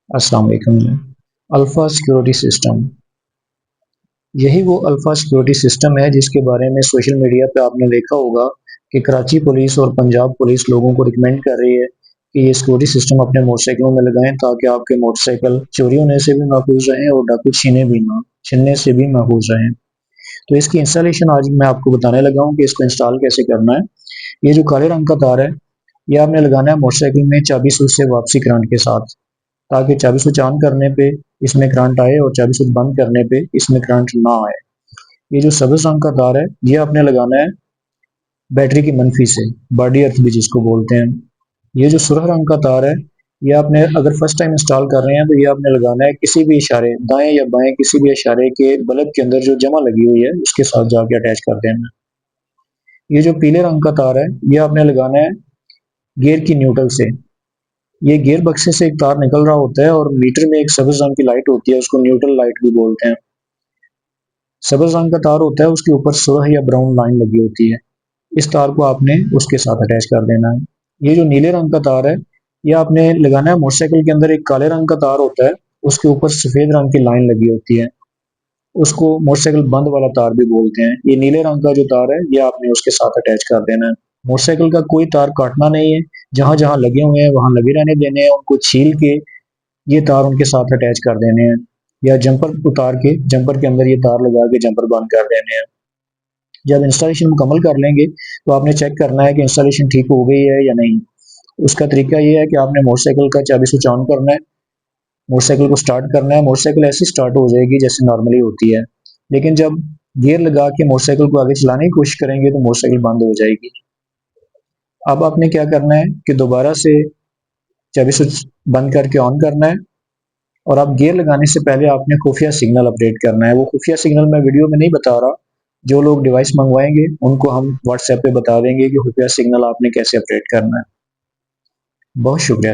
अस्सलाम वालेकुम। Alpha security system, यही वो अल्फ़ा सिक्योरिटी सिस्टम है जिसके बारे में सोशल मीडिया पे आपने देखा होगा कि कराची पुलिस और पंजाब पुलिस लोगों को रिकमेंड कर रही है कि ये सिक्योरिटी सिस्टम अपने मोटरसाइकिलों में लगाएं ताकि आपके मोटरसाइकिल चोरी होने से भी महफूज रहें और डाकू छीनने से भी महफूज रहें। तो इसकी इंस्टॉलेशन आज मैं आपको बताने लगा हूँ कि इसको इंस्टॉल कैसे करना है। ये जो काले रंग का तार है, ये आपने लगाना है मोटरसाइकिल में चाबी स्विच से वापसी करंट के साथ, ताकि चाबी स्विच ऑन करने पे इसमें करंट आए और चाबी स्विच बंद करने पे इसमें करंट ना आए। ये जो सब्ज रंग का तार है, ये आपने लगाना है बैटरी की मनफी से, बॉडी अर्थ भी जिसको बोलते हैं। ये जो सुरख रंग का तार है, ये आपने अगर फर्स्ट टाइम इंस्टॉल कर रहे हैं तो ये आपने लगाना है किसी भी इशारे, दाएं या बाएं किसी भी इशारे के बल्ब के अंदर जो जमा लगी हुई है उसके साथ जाके अटैच कर देना है। ये जो पीले रंग का तार है, ये आपने लगाना है गियर की न्यूट्रल से। ये गियर बक्से से एक तार निकल रहा होता है और मीटर में एक सब्ज रंग की लाइट होती है, उसको न्यूट्रल लाइट भी बोलते हैं। सब्ज रंग का तार होता है, उसके ऊपर सुरख या ब्राउन लाइन लगी होती है। इस तार को आपने उसके साथ अटैच कर देना है। ये जो नीले रंग का तार है, ये आपने लगाना है मोटरसाइकिल के अंदर। एक काले रंग का तार होता है, उसके ऊपर सफेद रंग की लाइन लगी होती है, उसको मोटरसाइकिल बंद वाला तार भी बोलते हैं। ये नीले रंग का जो तार है, ये आपने उसके साथ अटैच कर देना है। मोटरसाइकिल का कोई तार काटना नहीं है, जहां जहां लगे हुए हैं वहां लगे रहने देने हैं। उनको छील के ये तार उनके साथ अटैच कर देने हैं, या जंपर उतार के जंपर के अंदर ये तार लगा के जंपर बंद कर देने हैं। जब इंस्टॉलेशन मुकम्मल कर लेंगे तो आपने चेक करना है कि इंस्टॉलेशन ठीक हो गई है या नहीं। उसका तरीका ये है कि आपने मोटरसाइकिल का चाबी स्विच ऑन करना है, मोटरसाइकिल को स्टार्ट करना है। मोटरसाइकिल ऐसी स्टार्ट हो जाएगी जैसे नॉर्मली होती है, लेकिन जब गियर लगा के मोटरसाइकिल को आगे चलाने की कोशिश करेंगे तो मोटरसाइकिल बंद हो जाएगी। अब आपने क्या करना है कि दोबारा से चाबी स्विच बंद करके ऑन करना है, और आप गियर लगाने से पहले आपने खुफिया सिग्नल अपडेट करना है। वो खुफिया सिग्नल मैं वीडियो में नहीं बता रहा, जो लोग डिवाइस मंगवाएंगे उनको हम व्हाट्सएप पे बता देंगे कि खुफिया सिग्नल आपने कैसे अपडेट करना है। बहुत शुक्रिया।